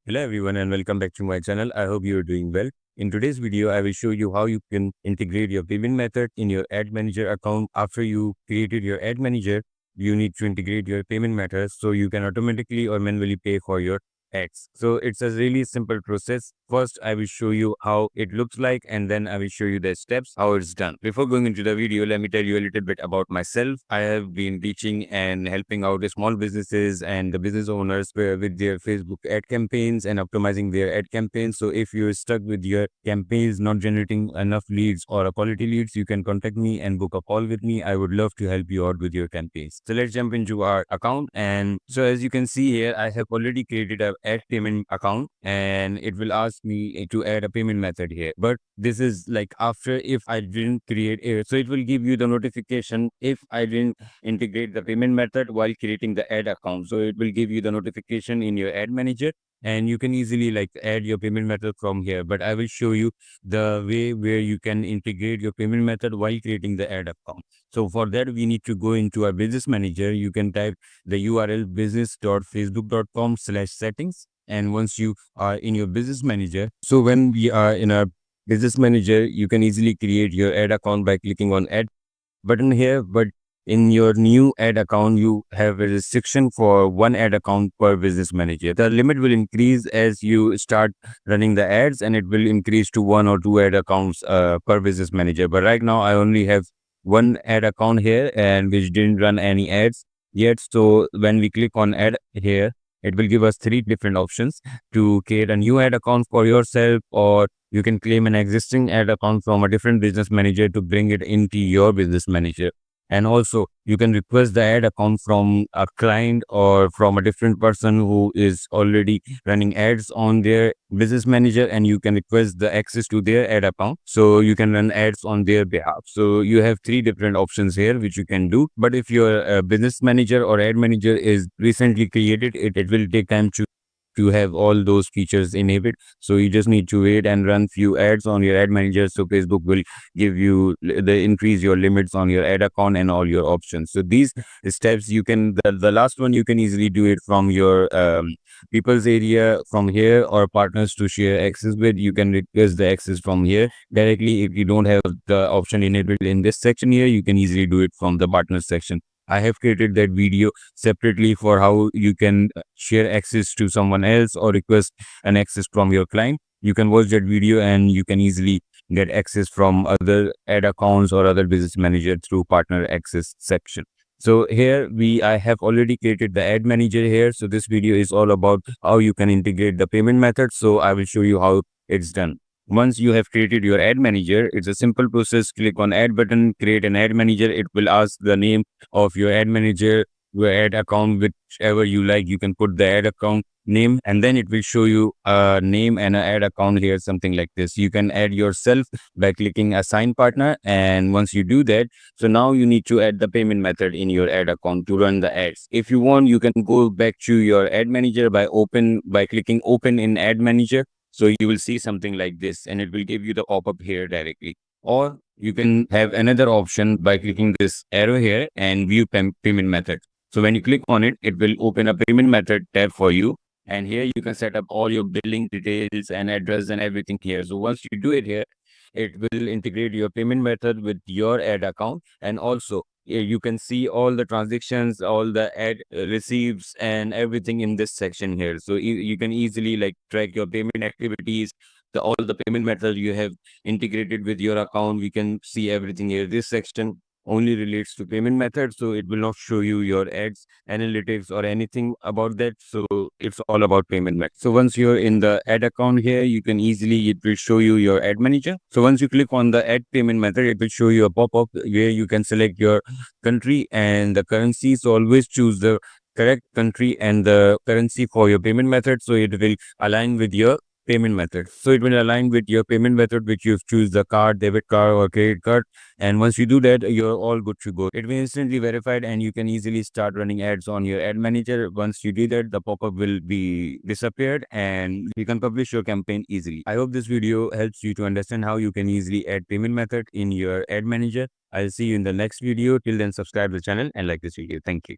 Hello everyone and welcome back to my channel. I hope you are doing well. In today's video, I will show you how you can integrate your payment method in your ad manager account. After you created your ad manager, you need to integrate your payment method so you can automatically or manually pay for your ads. So it's a really simple process. First, I will show you how it looks like and then I will show you the steps, how it's done. Before going into the video, let me tell you a little bit about myself. I have been teaching and helping out the small businesses and the business owners with their Facebook ad campaigns and optimizing their ad campaigns. So if you're stuck with your campaigns not generating enough leads or a quality leads, you can contact me and book a call with me. I would love to help you out with your campaigns. So let's jump into our account. And so as you can see here, I have already created a ad payment account and it will ask me to add a payment method here. But this is like after if I didn't create it. So it will give you the notification if I didn't integrate the payment method while creating the ad account. So it will give you the notification in your ad manager and you can easily like add your payment method from here. But I will show you the way where you can integrate your payment method while creating the ad account. So for that, we need to go into our business manager. You can type the URL business.facebook.com/settings. And once you are in your business manager, so when we are in our business manager, you can easily create your ad account by clicking on add button here. But in your new ad account, you have a restriction for one ad account per business manager. The limit will increase as you start running the ads and it will increase to one or two ad accounts per business manager. But right now I only have one ad account here and which didn't run any ads yet. So when we click on add here, it will give us three different options to create a new ad account for yourself, or you can claim an existing ad account from a different business manager to bring it into your business manager. And also, you can request the ad account from a client or from a different person who is already running ads on their business manager, and you can request the access to their ad account so you can run ads on their behalf. So you have three different options here which you can do. But if your business manager or ad manager is recently created, it will take time to have all those features enabled. So you just need to wait and run few ads on your ad manager. So Facebook will give you the increase your limits on your ad account and all your options. So these steps you can, the last one you can easily do it from your people's area from here, or partners to share access with. You can request the access from here directly. If you don't have the option enabled in this section here, you can easily do it from the partners section. I have created that video separately for how you can share access to someone else or request an access from your client. You can watch that video and you can easily get access from other ad accounts or other business manager through partner access section. So here I have already created the ad manager here. So this video is all about how you can integrate the payment method. So I will show you how it's done. Once you have created your ad manager, it's a simple process. Click on add button, create an ad manager. It will ask the name of your ad manager, your ad account, whichever you like. You can put the ad account name and then it will show you a name and an ad account here, something like this. You can add yourself by clicking assign partner. And once you do that, so now you need to add the payment method in your ad account to run the ads. If you want, you can go back to your ad manager by clicking open in ad manager. So you will see something like this and it will give you the pop-up here directly. Or you can have another option by clicking this arrow here and view payment method. So when you click on it, it will open a payment method tab for you. And here you can set up all your billing details and address and everything here. So once you do it here, it will integrate your payment method with your ad account. And also you can see all the transactions, all the ad receipts and everything in this section here. So you can easily like track your payment activities, all the payment methods you have integrated with your account. We can see everything here. This section only relates to payment methods, so it will not show you your ads analytics or anything about that. So it's all about payment method. So once you're in the ad account here, you can easily, it will show you your ad manager. So once you click on the add payment method, it will show you a pop-up where you can select your country and the currency. So always choose the correct country and the currency for your payment method, so it will align with your payment method. So it will align with your payment method which you've choose, the card, debit card or credit card. And once you do that, you're all good to go. It will instantly verified and you can easily start running ads on your ad manager. Once you do that, the pop-up will be disappeared and you can publish your campaign easily. I hope this video helps you to understand how you can easily add payment method in your ad manager. I'll see you in the next video. Till then, subscribe to the channel and like this video. Thank you.